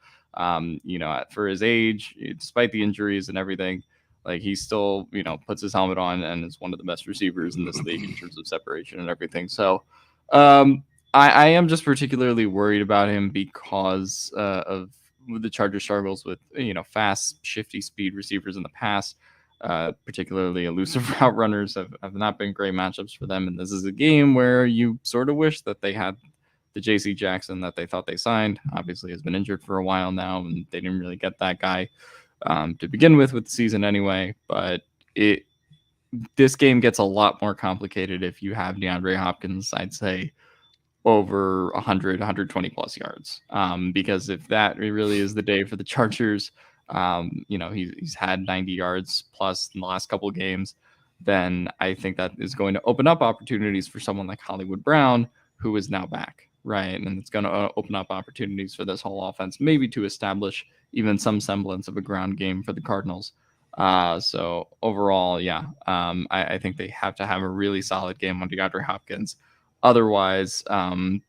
For his age, despite the injuries and everything, like, he still, puts his helmet on and is one of the best receivers in this league in terms of separation and everything. So I am just particularly worried about him because of the Chargers struggles with, fast, shifty speed receivers in the past. Particularly elusive route runners have not been great matchups for them. And this is a game where you sort of wish that they had the JC Jackson that they thought they signed obviously has been injured for a while now, and they didn't really get that guy to begin with the season anyway. But this game gets a lot more complicated if you have DeAndre Hopkins, I'd say, over 100, 120 plus yards. Because if that really is the day for the Chargers, he's had 90 yards plus in the last couple of games, then I think that is going to open up opportunities for someone like Hollywood Brown, who is now back, right? And it's going to open up opportunities for this whole offense, maybe to establish even some semblance of a ground game for the Cardinals. So overall, yeah, I think they have to have a really solid game on DeAndre Hopkins. Otherwise,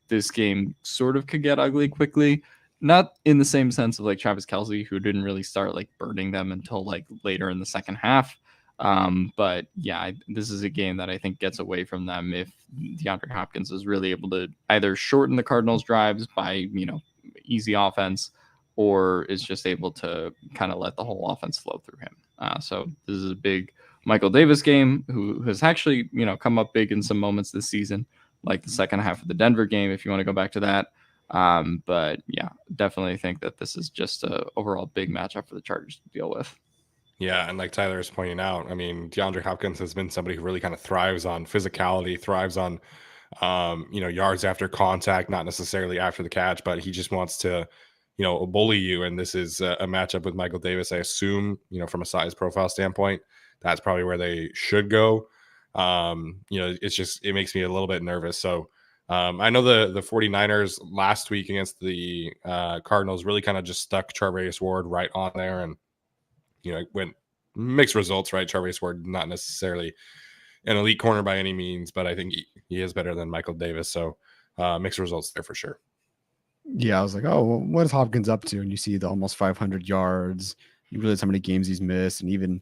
this game sort of could get ugly quickly. Not in the same sense of like Travis Kelce, who didn't really start like burning them until like later in the second half. But yeah, this is a game that I think gets away from them if DeAndre Hopkins is really able to either shorten the Cardinals' drives by, easy offense, or is just able to kind of let the whole offense flow through him. So this is a big Michael Davis game, who has actually, come up big in some moments this season, like the second half of the Denver game, if you want to go back to that. But yeah, definitely think that this is just a overall big matchup for the Chargers to deal with. Yeah, and like Tyler is pointing out, I mean, DeAndre Hopkins has been somebody who really kind of thrives on physicality, thrives on, yards after contact, not necessarily after the catch, but he just wants to, bully you. And this is a matchup with Michael Davis. I assume, from a size profile standpoint, that's probably where they should go. It makes me a little bit nervous. So I know the 49ers last week against the Cardinals really kind of just stuck Charvarius Ward right on there, and it went mixed results, right? Charvarius Ward not necessarily an elite corner by any means, but I think he is better than Michael Davis. So mixed results there for sure. Yeah, I was like, oh, well, what is Hopkins up to? And you see the almost 500 yards. You realize how many games he's missed, and even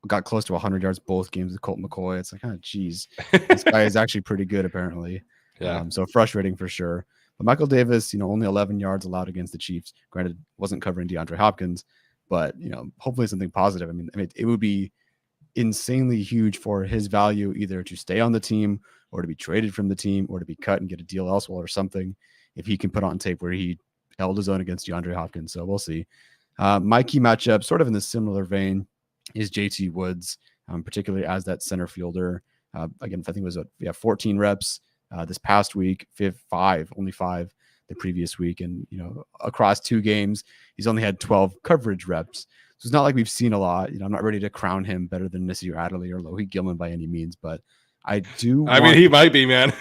got close to 100 yards both games with Colt McCoy. It's like, oh, geez, this guy is actually pretty good, apparently. Yeah. So frustrating for sure. But Michael Davis, only 11 yards allowed against the Chiefs. Granted, wasn't covering DeAndre Hopkins, but hopefully something positive. I mean, it would be insanely huge for his value either to stay on the team or to be traded from the team or to be cut and get a deal elsewhere or something, if he can put on tape where he held his own against DeAndre Hopkins. So we'll see. My key matchup, sort of in the similar vein, is JT Woods, particularly as that center fielder. Again, I think it was 14 reps this past week, only five the previous week. And, across 2 games, he's only had 12 coverage reps. So it's not like we've seen a lot. I'm not ready to crown him better than Nasir Adderley or Lohi Gilman by any means, but I do. I mean, he might be, man.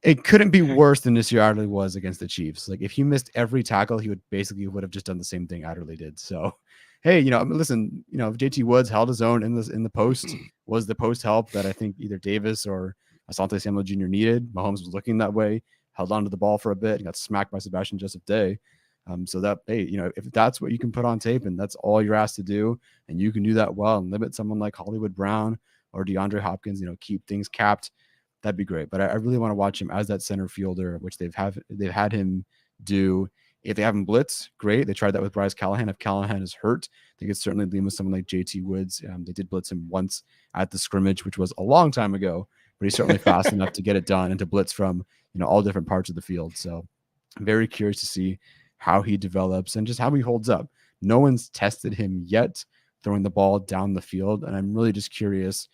It couldn't be worse than Nasir Adderley was against the Chiefs. Like, if he missed every tackle, he would have just done the same thing Adderley did. So, hey, listen, if JT Woods held his own in the post, was the post help that I think either Davis or Asante Samuel Jr. needed. Mahomes was looking that way, held onto the ball for a bit, and got smacked by Sebastian Joseph Day. So that, hey, if that's what you can put on tape and that's all you're asked to do, and you can do that well and limit someone like Hollywood Brown or DeAndre Hopkins, keep things capped, that'd be great. But I really want to watch him as that center fielder, which they've had him do. If they have him blitz, great. They tried that with Bryce Callahan. If Callahan is hurt, they could certainly lean with someone like JT Woods. They did blitz him once at the scrimmage, which was a long time ago, but he's certainly fast enough to get it done and to blitz from all different parts of the field. So I'm very curious to see how he develops and just how he holds up. No one's tested him yet throwing the ball down the field, and I'm really just curious,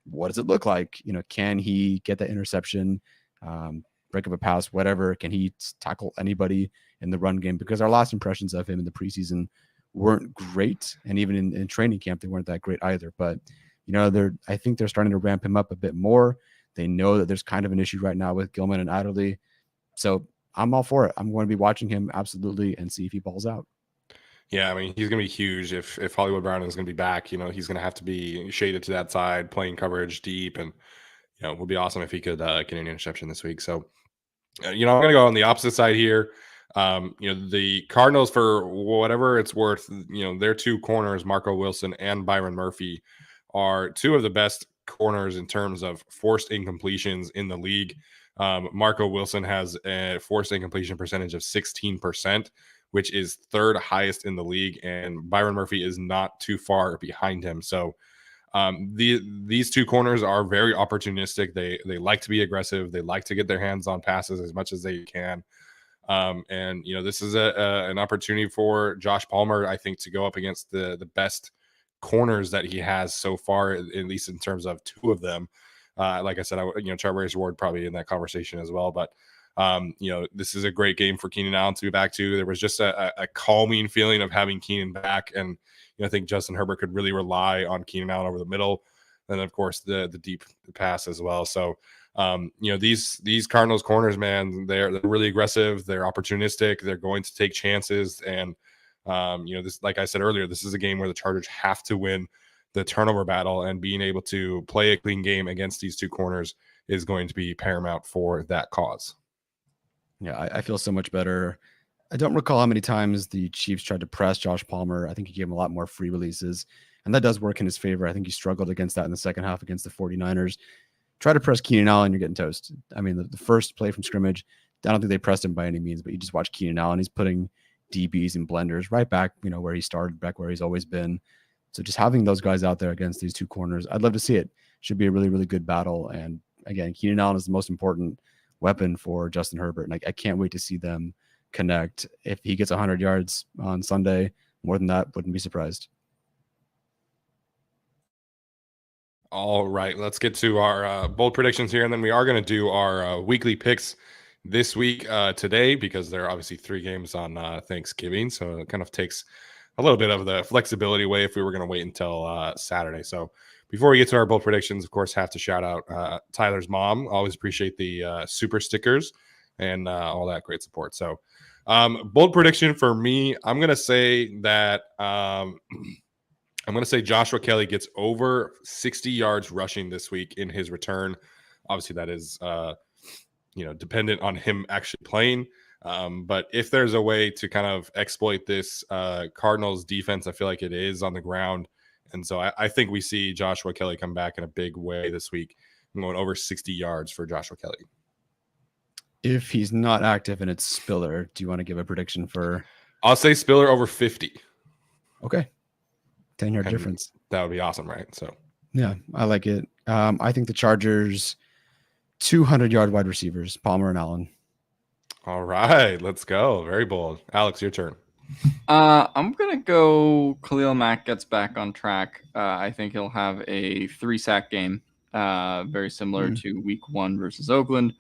what does it look like? Can he get that interception, break up a pass, whatever? Can he tackle anybody in the run game? Because our last impressions of him in the preseason weren't great, and even in training camp they weren't that great either. But I think they're starting to ramp him up a bit more. They know that there's kind of an issue right now with Gilman and Adderley, so I'm all for it. I'm going to be watching him absolutely and see if he balls out. Yeah, I mean, he's going to be huge if Hollywood Brown is going to be back. He's going to have to be shaded to that side, playing coverage deep, and it would be awesome if he could get an interception this week. So, I'm going to go on the opposite side here. The Cardinals, for whatever it's worth, their 2 corners, Marco Wilson and Byron Murphy, are 2 of the best corners in terms of forced incompletions in the league. Marco Wilson has a forced incompletion percentage of 16%, which is 3rd highest in the league, and Byron Murphy is not too far behind him. So These two corners are very opportunistic. They like to be aggressive. They like to get their hands on passes as much as they can. And this is an opportunity for Josh Palmer, I think, to go up against the best corners that he has so far, at least in terms of two of them. Like I said, Charvarius Ward probably in that conversation as well. But this is a great game for Keenan Allen to be back to. There was just a calming feeling of having Keenan back, and I think Justin Herbert could really rely on Keenan Allen over the middle, and of course the deep pass as well. So these Cardinals corners, man, they're really aggressive. They're opportunistic. They're going to take chances, and this, like I said earlier, this is a game where the Chargers have to win the turnover battle, and being able to play a clean game against these two corners is going to be paramount for that cause. Yeah, I feel so much better. I don't recall how many times the Chiefs tried to press Josh Palmer. I think he gave him a lot more free releases, and that does work in his favor. I think he struggled against that in the second half against the 49ers. Try to press Keenan Allen, you're getting toast. I mean, the first play from scrimmage, I don't think they pressed him by any means, but you just watch Keenan Allen. He's putting DBs and blenders right back, where he started, back where he's always been. So just having those guys out there against these two corners, I'd love to see it. Should be a really, really good battle. And again, Keenan Allen is the most important weapon for Justin Herbert. And I can't wait to see them connect. If he gets 100 yards on Sunday, more than that, wouldn't be surprised. All right, let's get to our bold predictions here, and then we are going to do our weekly picks this week today, because there are obviously 3 games on Thanksgiving, so it kind of takes a little bit of the flexibility away if we were going to wait until Saturday. So before we get to our bold predictions, of course, have to shout out Tyler's mom. Always appreciate the super stickers and all that great support. So bold prediction for me, I'm going to say that Joshua Kelly gets over 60 yards rushing this week in his return. Obviously, that is dependent on him actually playing. But if there's a way to kind of exploit this Cardinals defense, I feel like it is on the ground. And so I think we see Joshua Kelly come back in a big way this week. I'm going over 60 yards for Joshua Kelly. If he's not active and it's Spiller, do you want to give a prediction for? I'll say Spiller over 50. Okay. 10-yard difference. That would be awesome, right? So yeah, I like it. I think the Chargers 200-yard wide receivers, Palmer and Allen. All right, let's go. Very bold. Alex, your turn. I'm gonna go Khalil Mack gets back on track. I think he'll have a 3-sack game, very similar to Week 1 versus Oakland,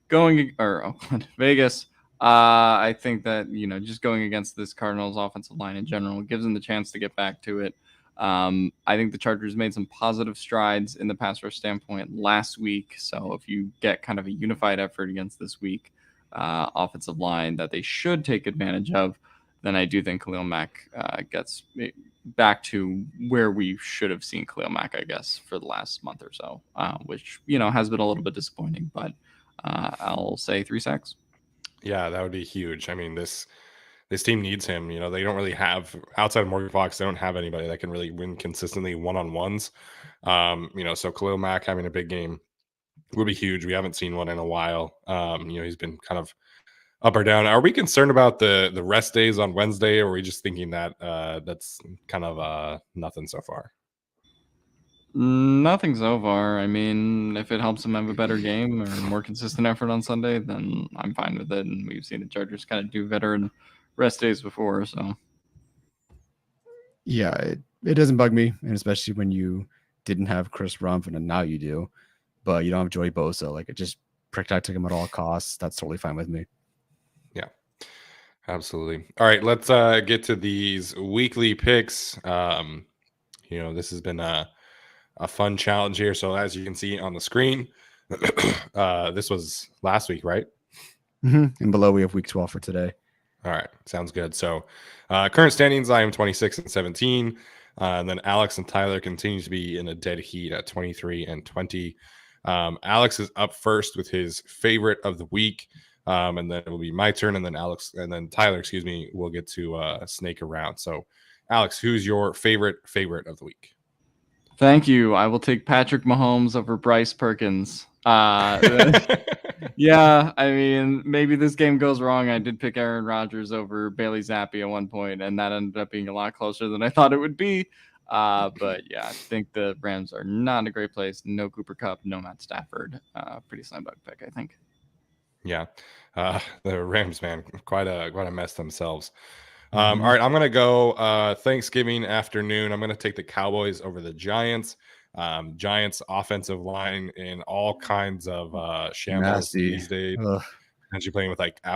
Vegas. I think that just going against this Cardinals offensive line in general gives them the chance to get back to it. I think the Chargers made some positive strides in the pass rush standpoint last week. So if you get kind of a unified effort against this week offensive line that they should take advantage of, then I do think Khalil Mack gets back to where we should have seen Khalil Mack, I guess, for the last month or so, which, has been a little bit disappointing, but I'll say 3 sacks. Yeah, that would be huge. I mean, this team needs him. They don't really have, outside of Morgan Fox, they don't have anybody that can really win consistently one-on-ones. So Khalil Mack having a big game would be huge. We haven't seen one in a while. He's been kind of up or down. Are we concerned about the rest days on Wednesday, or are we just thinking that that's kind of nothing so far? Nothing so far. I mean, if it helps them have a better game or more consistent effort on Sunday, then I'm fine with it. And we've seen the Chargers kind of do better in rest days before. So, yeah, it doesn't bug me, and especially when you didn't have Chris Rumph and now you do, but you don't have Joey Bosa. Like, it just protecting him at all costs. That's totally fine with me. Yeah, absolutely. All right, let's get to these weekly picks. This has been a fun challenge here. So as you can see on the screen, this was last week, right? Mm-hmm. And below we have week 12 for today. All right, sounds good. So current standings, I am 26-17. And then Alex and Tyler continue to be in a dead heat at 23-20. Alex is up first with his favorite of the week. And then it will be my turn, and then Tyler, will get to snake around. So Alex, who's your favorite of the week? Thank you. I will take Patrick Mahomes over Bryce Perkins. Yeah, I mean, maybe this game goes wrong. I did pick Aaron Rodgers over Bailey Zappi at one point, and that ended up being a lot closer than I thought it would be. But yeah, I think the Rams are not in a great place. No Cooper Kupp, no Matt Stafford. Pretty slam dunk pick, I think. Yeah, the Rams, man, quite a mess themselves. Mhm. All right, I'm gonna go Thanksgiving afternoon. I'm gonna take the Cowboys over the Giants. Giants offensive line in all kinds of shambles Nasty. these days. Ugh. Potentially playing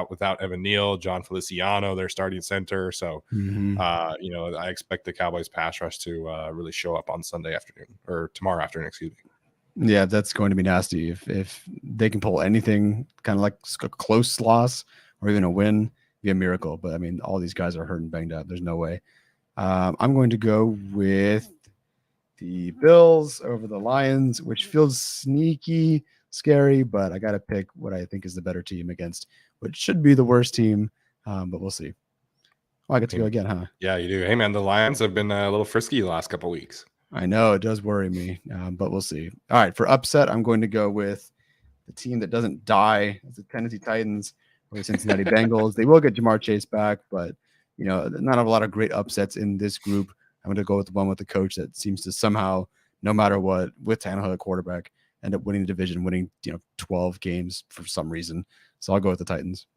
without Evan Neal, John Feliciano, their starting center. So, Mhm. I expect the Cowboys pass rush to really show up on Sunday afternoon or tomorrow afternoon. Excuse me. Yeah, that's going to be nasty. If they can pull anything kind of like a close loss or even a win, be a miracle. But I mean, all these guys are hurt and banged up. There's no way. I'm going to go with the Bills over the Lions, which feels sneaky, scary, but I got to pick what I think is the better team against what should be the worst team. But we'll see. Oh, I get to go again, huh? Yeah, you do. Hey, man, the Lions have been a little frisky the last couple weeks. I know it does worry me, but we'll see. All right, for upset, I'm going to go with the team that doesn't die, the Tennessee Titans or the Cincinnati Bengals. They will get Jamar Chase back, but not a lot of great upsets in this group. I'm going to go with the one with the coach that seems to somehow, no matter what, with Tannehill at quarterback, end up winning the division, winning 12 games for some reason. So I'll go with the Titans.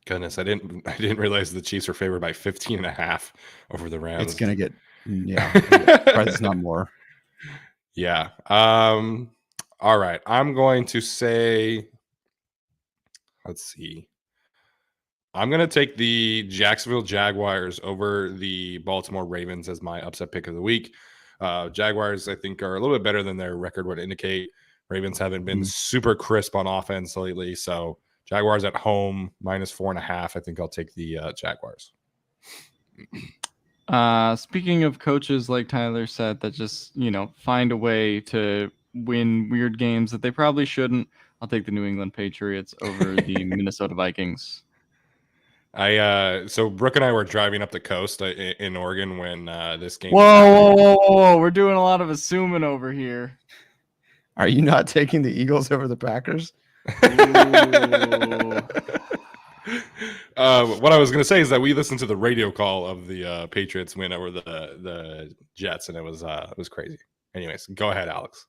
Goodness, I didn't realize the Chiefs were favored by 15.5 over the Rams. It's going to get, it's not more. Yeah. All right. I'm going to say, let's see. I'm going to take the Jacksonville Jaguars over the Baltimore Ravens as my upset pick of the week. Jaguars, I think, are a little bit better than their record would indicate. Ravens haven't been super crisp on offense lately. So Jaguars at home, -4.5. I think I'll take the Jaguars. Speaking of coaches, like Tyler said, that just, find a way to win weird games that they probably shouldn't, I'll take the New England Patriots over the Minnesota Vikings. So Brooke and I were driving up the coast in Oregon when this game. Whoa! We're doing a lot of assuming over here. Are you not taking the Eagles over the Packers? What I was going to say is that we listened to the radio call of the Patriots win over the Jets, and it was crazy. Anyways, go ahead, Alex.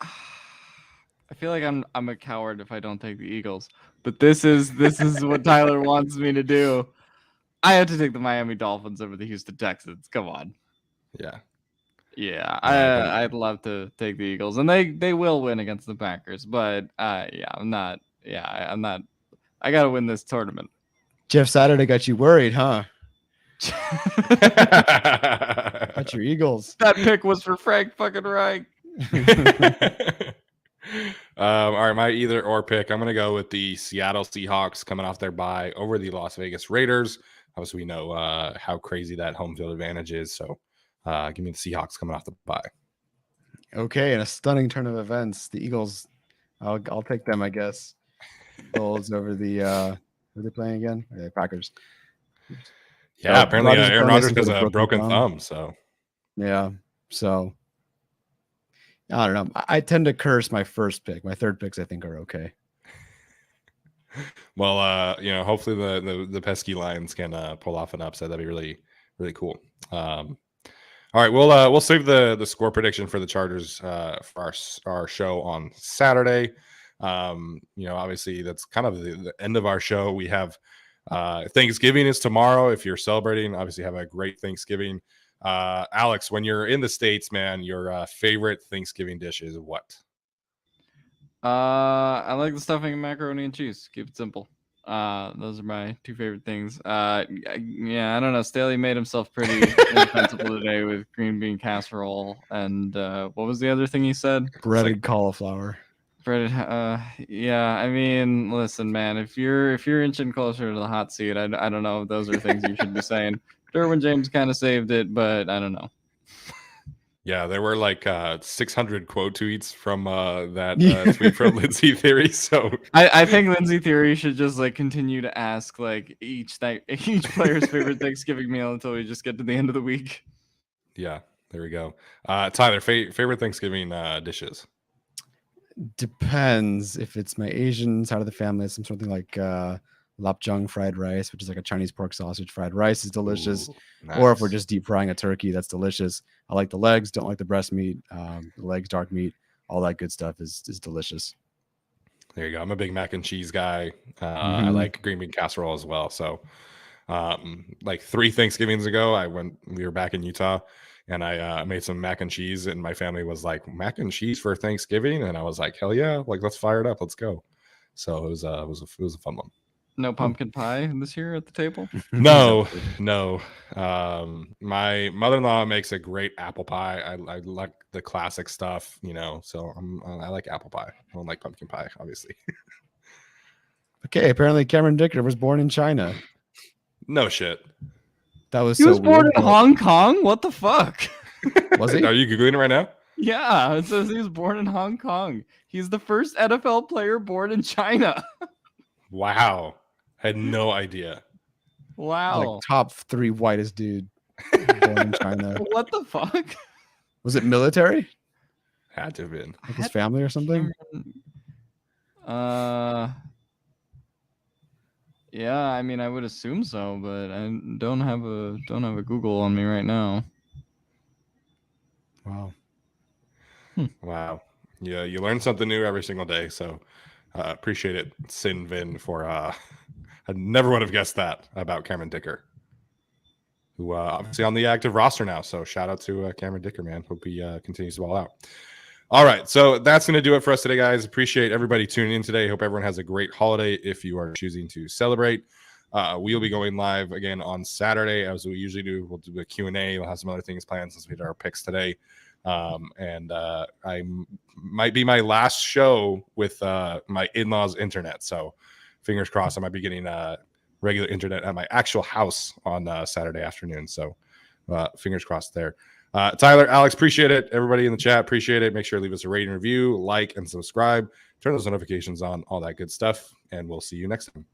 I feel like I'm a coward if I don't take the Eagles, but this is what Tyler wants me to do. I have to take the Miami Dolphins over the Houston Texans. Come on. Yeah, I'd love to take the Eagles, and they will win against the Packers. But I'm not. I got to win this tournament. Jeff Saturday got you worried, huh? Got your Eagles. That pick was for Frank fucking Reich. All right, my either or pick. I'm going to go with the Seattle Seahawks coming off their bye over the Las Vegas Raiders. Obviously, we know how crazy that home field advantage is. So give me the Seahawks coming off the bye. Okay, in a stunning turn of events, the Eagles, I'll take them, I guess. Bills over the who are they playing again? The Packers. Yeah, apparently Aaron Rodgers has a broken thumb. So yeah, so I don't know. I tend to curse my first pick. My third picks, I think, are okay. Well, hopefully the pesky Lions can pull off an upset. That'd be really, really cool. All right, we'll save the score prediction for the Chargers for our show on Saturday. Obviously that's kind of the end of our show. We have Thanksgiving is tomorrow. If you're celebrating, obviously have a great Thanksgiving. Alex, when you're in the States, man, your favorite Thanksgiving dish is what? I like the stuffing and macaroni and cheese. Keep it simple. Those are my two favorite things. I don't know. Staley made himself pretty indefensible today with green bean casserole. And what was the other thing he said? Breaded cauliflower. Breaded. I mean, listen, man. If you're inching closer to the hot seat, I don't know if those are things you should be saying. Derwin James kind of saved it, but I don't know. Yeah, there were like 600 quote tweets from that tweet from Lindsay Theory. So I think Lindsay Theory should just continue to ask each player's favorite Thanksgiving meal until we just get to the end of the week. Yeah, there we go. Tyler, favorite Thanksgiving dishes? Depends. If it's my Asian side of the family, something like lapjung fried rice, which is like a Chinese pork sausage fried rice, is delicious. Ooh, Or if we're nice. just deep frying a turkey, that's delicious. I like the legs, don't like the breast meat. The legs, dark meat, all that good stuff is delicious. There you go. I'm a big mac and cheese guy. I Mhm. like green bean casserole as well. So, like 3 Thanksgivings ago, we were back in Utah, and I made some mac and cheese, and my family was like, "Mac and cheese for Thanksgiving," and I was like, "Hell yeah! Like, let's fire it up. Let's go." So it was a fun one. No pumpkin pie this year at the table. No, no. My mother-in-law makes a great apple pie. I like the classic stuff, So I like apple pie. I don't like pumpkin pie, obviously. Okay, apparently Cameron Dicker was born in China. No shit. That was He so was born weird. in Hong Kong. What the fuck? Was he? Are you googling it right now? Yeah, it says he was born in Hong Kong. He's the first NFL player born in China. Wow, had no idea. Wow. Like top 3 whitest dude born in China. What the fuck? Was it military? Had to have been. Like his family or something? Yeah, I mean I would assume so, but I don't have a Google on me right now. Wow. Wow. Yeah, you learn something new every single day. So appreciate it, Sin Vin, for I never would have guessed that about Cameron Dicker, who obviously on the active roster now. So shout out to Cameron Dicker, man. Hope he continues to ball out. All right, so that's going to do it for us today, guys. Appreciate everybody tuning in today. Hope everyone has a great holiday if you are choosing to celebrate. We'll be going live again on Saturday, as we usually do. We'll do a Q&A. We'll have some other things planned since we did our picks today. I might be my last show with my in-laws' internet. So fingers crossed, I might be getting regular internet at my actual house on Saturday afternoon. So fingers crossed there. Tyler, Alex, appreciate it. Everybody in the chat, appreciate it. Make sure to leave us a rating, review, like, and subscribe. Turn those notifications on, all that good stuff. And we'll see you next time.